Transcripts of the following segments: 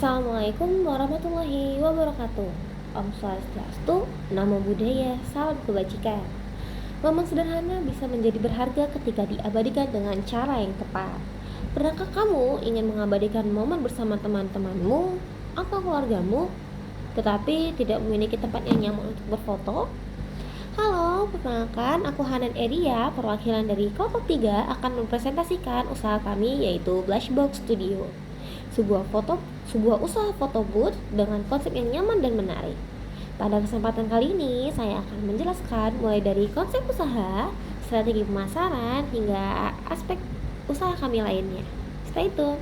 Assalamualaikum warahmatullahi wabarakatuh. Om Swastiastu, Namo Buddhaya, salam kebajikan. Momen sederhana bisa menjadi berharga ketika diabadikan dengan cara yang tepat. Pernahkah kamu ingin mengabadikan momen bersama teman-temanmu atau keluargamu, tetapi tidak memiliki tempat yang nyaman untuk berfoto? Halo, perkenalkan aku Hanan Eria, perwakilan dari kelompok 3 akan mempresentasikan usaha kami yaitu Blushbox Studio. Sebuah usaha foto booth dengan konsep yang nyaman dan menarik. Pada kesempatan kali ini, saya akan menjelaskan mulai dari konsep usaha, strategi pemasaran, hingga aspek usaha kami lainnya. Stay tune.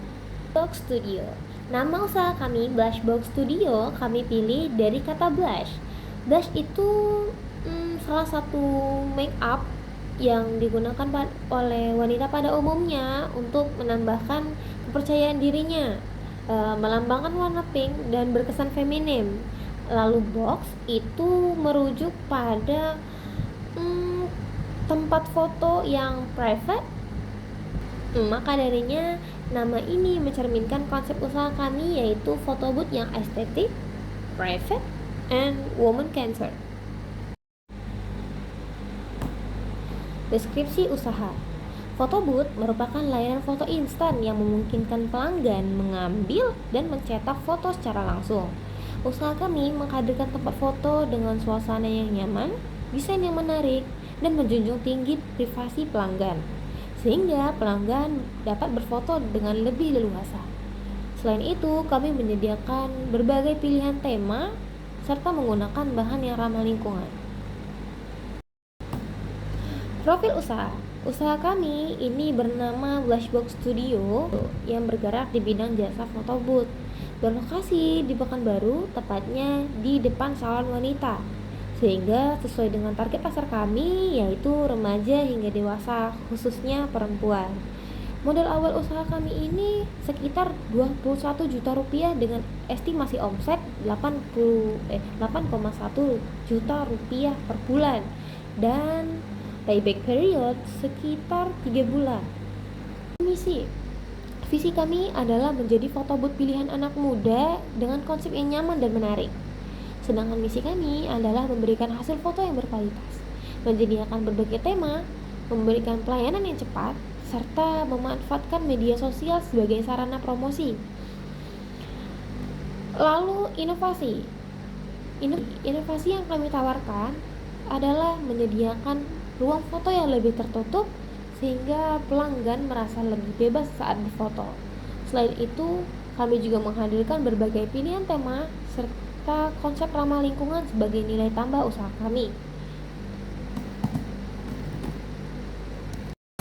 Box Studio. Nama usaha kami Blushbox Studio kami pilih dari kata blush. Blush itu salah satu make up yang digunakan oleh wanita pada umumnya untuk menambahkan kepercayaan dirinya, melambangkan warna pink dan berkesan feminim. Lalu box itu merujuk pada tempat foto yang private. Maka darinya nama ini mencerminkan konsep usaha kami yaitu foto booth yang estetik, private, and woman cancer. Deskripsi usaha. Foto booth merupakan layanan foto instan yang memungkinkan pelanggan mengambil dan mencetak foto secara langsung. Usaha kami menghadirkan tempat foto dengan suasana yang nyaman, desain yang menarik, dan menjunjung tinggi privasi pelanggan, sehingga pelanggan dapat berfoto dengan lebih leluasa. Selain itu, kami menyediakan berbagai pilihan tema serta menggunakan bahan yang ramah lingkungan. Profil usaha. Usaha kami ini bernama Blushbox Studio yang bergerak di bidang jasa foto booth. Berlokasi di Pekanbaru, tepatnya di depan salon wanita. Sehingga sesuai dengan target pasar kami yaitu remaja hingga dewasa, khususnya perempuan. Modal awal usaha kami ini sekitar 21 juta rupiah dengan estimasi omset 8,1 juta rupiah per bulan dan payback period sekitar 3 bulan. Visi kami adalah menjadi foto booth pilihan anak muda dengan konsep yang nyaman dan menarik. Sedangkan misi kami adalah memberikan hasil foto yang berkualitas, menyediakan berbagai tema, memberikan pelayanan yang cepat, serta memanfaatkan media sosial sebagai sarana promosi. Lalu inovasi. Inovasi yang kami tawarkan adalah menyediakan ruang foto yang lebih tertutup sehingga pelanggan merasa lebih bebas saat berfoto. Selain itu, kami juga menghadirkan berbagai pilihan tema serta konsep ramah lingkungan sebagai nilai tambah usaha kami.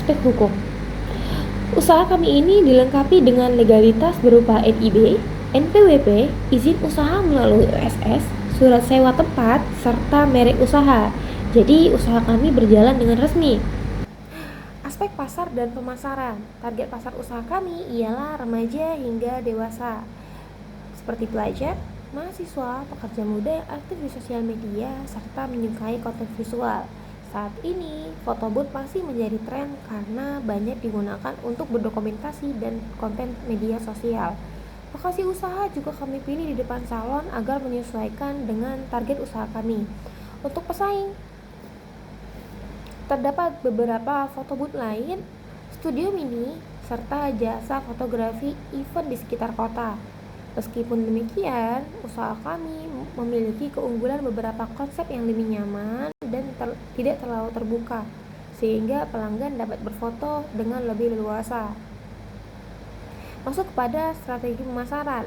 Aspek hukum. Usaha kami ini dilengkapi dengan legalitas berupa NIB, NPWP, izin usaha melalui USS, surat sewa tempat, serta merek usaha. Jadi usaha kami berjalan dengan resmi. Aspek pasar dan pemasaran. Target pasar usaha kami ialah remaja hingga dewasa, seperti pelajar, mahasiswa, pekerja muda yang aktif di sosial media, serta menyukai konten visual. Saat ini, foto booth masih menjadi tren karena banyak digunakan untuk berdokumentasi dan konten media sosial. Lokasi usaha juga kami pilih di depan salon agar menyesuaikan dengan target usaha kami. Untuk pesaing, terdapat beberapa foto booth lain, studio mini, serta jasa fotografi event di sekitar kota. Meskipun demikian, usaha kami memiliki keunggulan beberapa konsep yang lebih nyaman dan tidak terlalu terbuka, sehingga pelanggan dapat berfoto dengan lebih leluasa. Masuk kepada strategi pemasaran.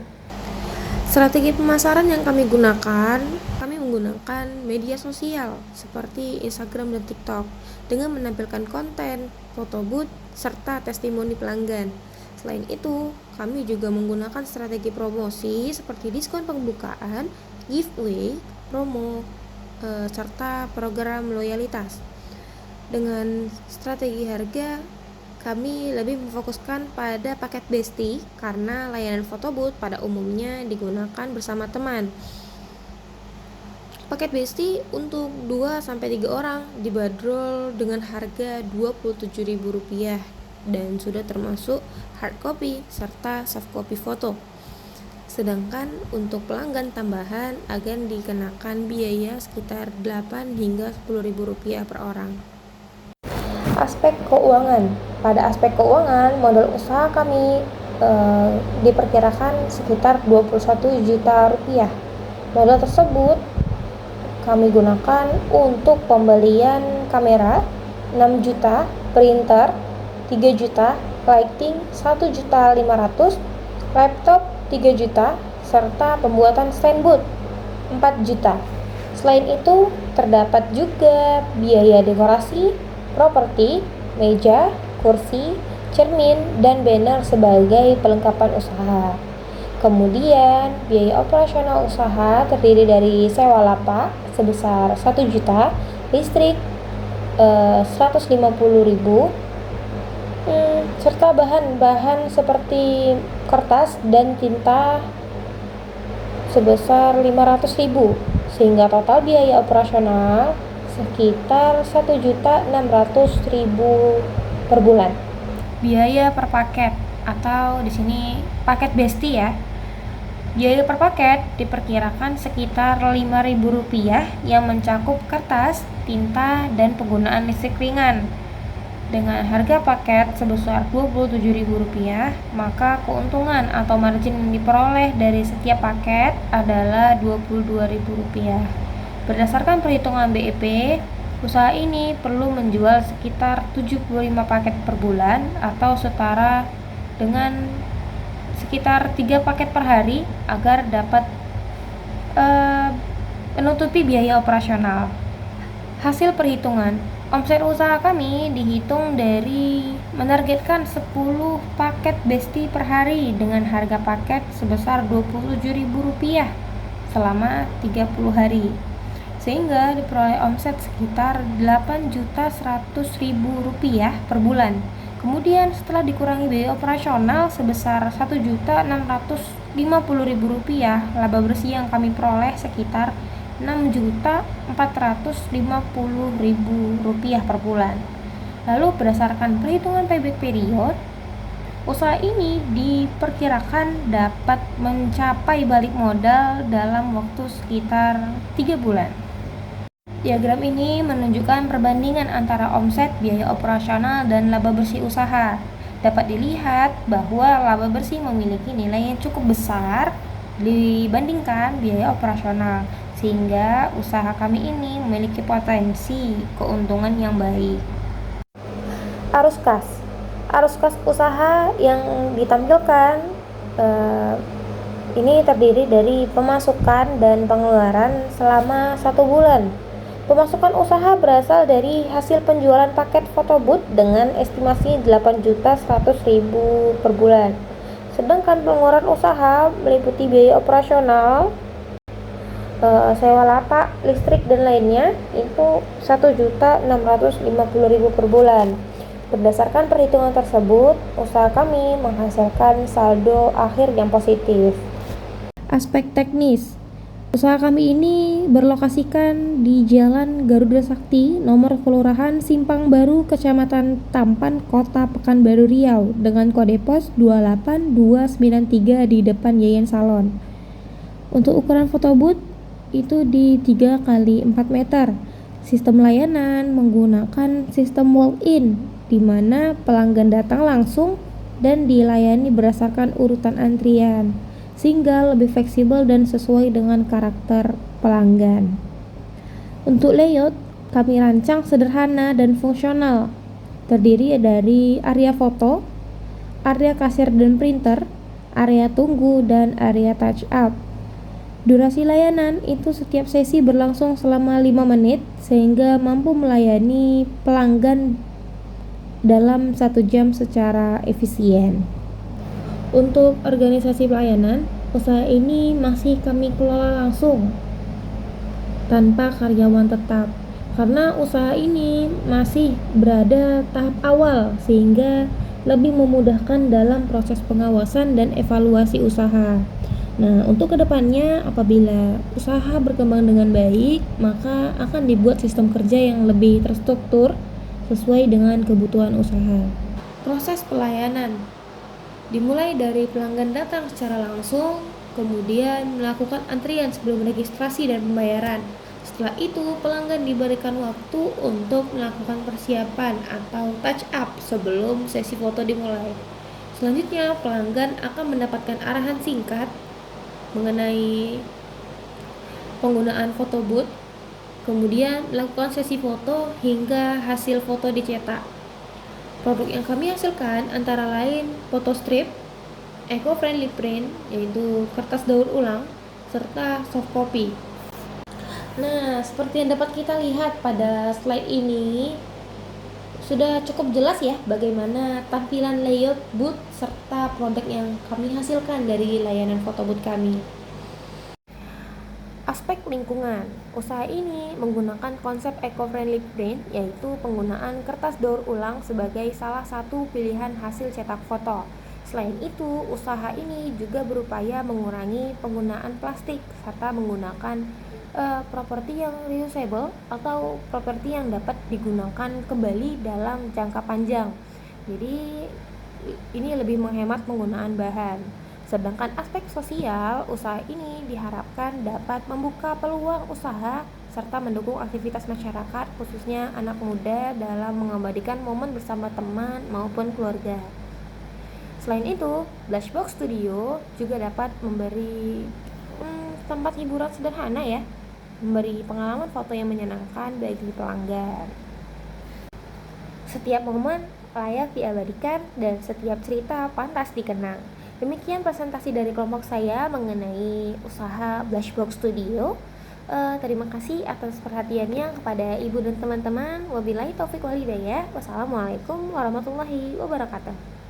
Strategi pemasaran yang kami menggunakan media sosial seperti Instagram dan TikTok dengan menampilkan konten, foto booth, serta testimoni pelanggan. Selain itu, kami juga menggunakan strategi promosi seperti diskon pembukaan, giveaway, promo, serta program loyalitas. Dengan strategi harga, kami lebih memfokuskan pada paket bestie karena layanan foto booth pada umumnya digunakan bersama teman. Paket bestie untuk 2-3 orang dibanderol dengan harga Rp27.000 dan sudah termasuk hard copy serta soft copy foto. Sedangkan untuk pelanggan tambahan akan dikenakan biaya sekitar 8 hingga 10 ribu rupiah per orang. Aspek keuangan. Pada aspek keuangan, modal usaha kami diperkirakan sekitar 21 juta rupiah. Modal tersebut kami gunakan untuk pembelian kamera 6 juta, printer 3 juta, lighting 1.500.000, laptop 3 juta, serta pembuatan stand booth 4 juta. Selain itu, terdapat juga biaya dekorasi, properti, meja, kursi, cermin, dan banner sebagai pelengkapan usaha. Kemudian, biaya operasional usaha terdiri dari sewa lapak sebesar 1 juta, listrik 150.000, serta bahan-bahan seperti kertas dan tinta sebesar 500.000, sehingga total biaya operasional sekitar 1.600.000 per bulan. Biaya per paket atau di sini paket besti ya. Biaya per paket diperkirakan sekitar Rp5.000 yang mencakup kertas, tinta, dan penggunaan listrik ringan. Dengan harga paket sebesar Rp27.000, maka keuntungan atau margin yang diperoleh dari setiap paket adalah Rp22.000. Berdasarkan perhitungan BEP, usaha ini perlu menjual sekitar 75 paket per bulan atau setara dengan sekitar 3 paket per hari agar dapat menutupi biaya operasional. Hasil perhitungan, omset usaha kami dihitung dari menargetkan 10 paket besti per hari dengan harga paket sebesar Rp27.000 selama 30 hari. Sehingga diperoleh omset sekitar Rp8.100.000 per bulan. Kemudian setelah dikurangi biaya operasional sebesar Rp1.650.000, laba bersih yang kami peroleh sekitar Rp6.450.000 per bulan. Lalu berdasarkan perhitungan payback period, usaha ini diperkirakan dapat mencapai balik modal dalam waktu sekitar 3 bulan. Diagram ini menunjukkan perbandingan antara omset, biaya operasional, dan laba bersih usaha. Dapat dilihat bahwa laba bersih memiliki nilai yang cukup besar dibandingkan biaya operasional, sehingga usaha kami ini memiliki potensi keuntungan yang baik. Arus kas. Arus kas usaha yang ditampilkan ini terdiri dari pemasukan dan pengeluaran selama 1 bulan. Pemasukan usaha berasal dari hasil penjualan paket foto booth dengan estimasi Rp8.100.000 per bulan. Sedangkan pengeluaran usaha meliputi biaya operasional, sewa lapak, listrik, dan lainnya itu Rp1.650.000 per bulan. Berdasarkan perhitungan tersebut, usaha kami menghasilkan saldo akhir yang positif. Aspek teknis. Usaha kami ini berlokasikan di Jalan Garuda Sakti, nomor Kelurahan Simpang Baru, Kecamatan Tampan, Kota Pekanbaru Riau, dengan kode pos 28293 di depan Yayan Salon. Untuk ukuran foto booth itu di 3x4 meter. Sistem layanan menggunakan sistem walk-in, di mana pelanggan datang langsung dan dilayani berdasarkan urutan antrian, sehingga lebih fleksibel dan sesuai dengan karakter pelanggan. Untuk layout, kami rancang sederhana dan fungsional, terdiri dari area foto, area kasir dan printer, area tunggu, dan area touch up. Durasi layanan itu setiap sesi berlangsung selama 5 menit, sehingga mampu melayani pelanggan dalam 1 jam secara efisien. Untuk organisasi pelayanan, usaha ini masih kami kelola langsung tanpa karyawan tetap, karena usaha ini masih berada tahap awal, sehingga lebih memudahkan dalam proses pengawasan dan evaluasi usaha. Nah, untuk kedepannya apabila usaha berkembang dengan baik, maka akan dibuat sistem kerja yang lebih terstruktur sesuai dengan kebutuhan usaha. Proses pelayanan dimulai dari pelanggan datang secara langsung, Kemudian melakukan antrian sebelum registrasi dan pembayaran. Setelah itu, pelanggan diberikan waktu untuk melakukan persiapan atau touch up sebelum sesi foto dimulai. Selanjutnya, pelanggan akan mendapatkan arahan singkat mengenai penggunaan foto booth, kemudian melakukan sesi foto hingga hasil foto dicetak. Produk yang kami hasilkan antara lain foto strip, eco-friendly print yaitu kertas daur ulang, serta soft copy. Nah, seperti yang dapat kita lihat pada slide ini, sudah cukup jelas ya bagaimana tampilan layout booth serta produk yang kami hasilkan dari layanan foto booth kami. Aspek lingkungan, usaha ini menggunakan konsep eco-friendly print, yaitu penggunaan kertas daur ulang sebagai salah satu pilihan hasil cetak foto. Selain itu, usaha ini juga berupaya mengurangi penggunaan plastik serta menggunakan properti yang reusable atau properti yang dapat digunakan kembali dalam jangka panjang. Jadi ini lebih menghemat penggunaan bahan. Sedangkan aspek sosial, usaha ini diharapkan dapat membuka peluang usaha serta mendukung aktivitas masyarakat, khususnya anak muda dalam mengabadikan momen bersama teman maupun keluarga. Selain itu, Blushbox Studio juga dapat memberi tempat hiburan sederhana ya, memberi pengalaman foto yang menyenangkan bagi pelanggan. Setiap momen layak diabadikan dan setiap cerita pantas dikenang. Demikian presentasi dari kelompok saya mengenai usaha Blushbox Studio. Terima kasih atas perhatiannya kepada ibu dan teman-teman. Wabillahi taufik wal hidayah. Wassalamualaikum warahmatullahi wabarakatuh.